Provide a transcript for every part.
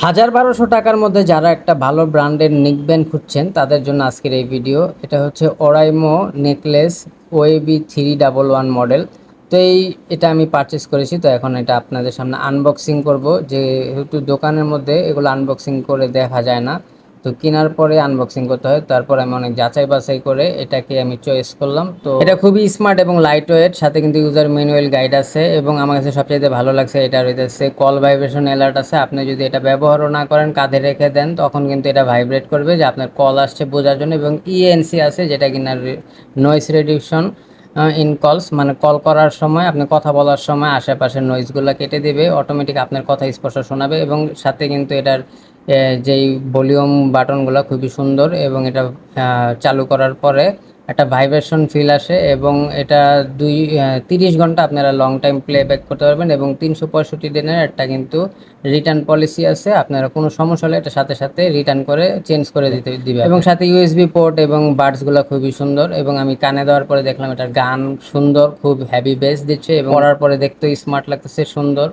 ১,০০০-১,২০০ টাকার মধ্যে যারা একটা ভালো ব্র্যান্ডের নেকব্যান্ড খুঁজছেন তাদের জন্য আজকের এই ভিডিও। এটা হচ্ছে ওরাইমো নেকলেস ওএবি 311 মডেল। তো এটা আমি পারচেস করেছি। তো এখন এটা আপনাদের সামনে আনবক্সিং করব, যেহেতু দোকানের মধ্যে এগুলো আনবক্সিং করে দেখা যায় না, তো কেনার পরে আনবক্সিং করতে হয়। তারপর আমি অনেক যাচাই বাছাই করে এটাকে আমি চয়েস করলাম। তো এটা খুবই স্মার্ট এবং লাইট ওয়েট, সাথে কিন্তু ইউজার ম্যানুয়াল গাইড আছে। এবং আমার কাছে সবচেয়ে ভালো লাগছে এটা রয়েছে কল ভাইব্রেশন অ্যালার্ট আছে। আপনি যদি এটা ব্যবহারও না করেন, কাঁধে রেখে দেন, তখন কিন্তু এটা ভাইব্রেট করবে যে আপনার কল আসছে বোঝার জন্য। এবং ইএনসি আছে, যেটা কিনা নয়েস রিডিউকশন ইন কলস, মানে কল করার সময় আপনি কথা বলার সময় আশেপাশের নয়েজগুলো কেটে দেবে, অটোমেটিক আপনার কথা স্পষ্ট শোনাবে। এবং সাথে কিন্তু এটার যেই ভলিউম বাটনগুলো খুবই সুন্দর, এবং এটা চালু করার পরে একটা ভাইব্রেশন ফিল আসে। এবং এটা 30 ঘন্টা আপনারা লং টাইম প্লেব্যাক করতে পারবেন। এবং 365 দিনের একটা কিন্তু রিটার্ন পলিসি আছে, আপনারা কোনো সমস্যা হলে এটা সাথে সাথে রিটার্ন করে চেঞ্জ করে দিবে। এবং সাথে ইউএসবি পোর্ট এবং বাডসগুলো খুবই সুন্দর। এবং আমি কানে দেওয়ার পরে দেখলাম এটার গান সুন্দর, খুব হেভি বেস দিচ্ছে, এবং পড়ার পরে দেখতে স্মার্ট লাগতেছে, সুন্দর।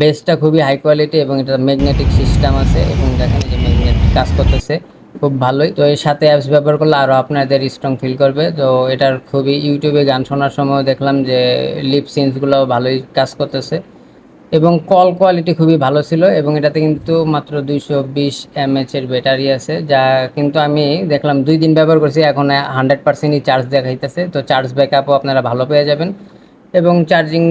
বেসটা খুবই হাই কোয়ালিটি, এবং এটা ম্যাগনেটিক সিস্টেম আছে, এবং দেখেন যে ম্যাগনেট কাজ করতেছে খুব ভালোই। তো এর সাথে অ্যাপস ব্যবহার করলে আরও আপনাদের স্ট্রং ফিল করবে। তো এটার খুবই ইউটিউবে গান শোনার সময় দেখলাম যে লিপ সিনসগুলো ভালোই কাজ করতেছে, এবং কল কোয়ালিটি খুবই ভালো ছিল। এবং এটাতে কিন্তু মাত্র 220 mAh এর ব্যাটারি আছে, যা কিন্তু আমি দেখলাম 2 দিন ব্যবহার করছি, এখন 100%ই চার্জ দেখাইতেছে। তো চার্জ ব্যাকআপও আপনারা ভালো পেয়ে যাবেন। এবং চার্জিং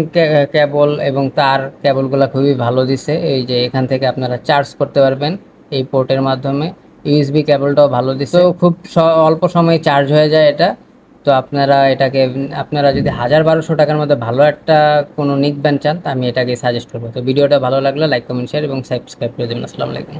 কেবল এবং তার কেবলগুলো খুবই ভালো দিছে, এই যে এখান থেকে আপনারা চার্জ করতে পারবেন এই পোর্টের মাধ্যমে। ইউএসবি কেবলটাও ভালো দিছে, তো খুব অল্প সময়ে চার্জ হয়ে যায় এটা। তো আপনারা যদি ১,০০০-১,২০০ টাকার মধ্যে ভালো একটা কোনো নিক ব্যান্ড চান, তা আমি এটাকে সাজেস্ট করবো। তো ভিডিওটা ভালো লাগলে লাইক কমেন্ট শেয়ার এবং সাবস্ক্রাইব করে দেবেন। আসসালামু আলাইকুম।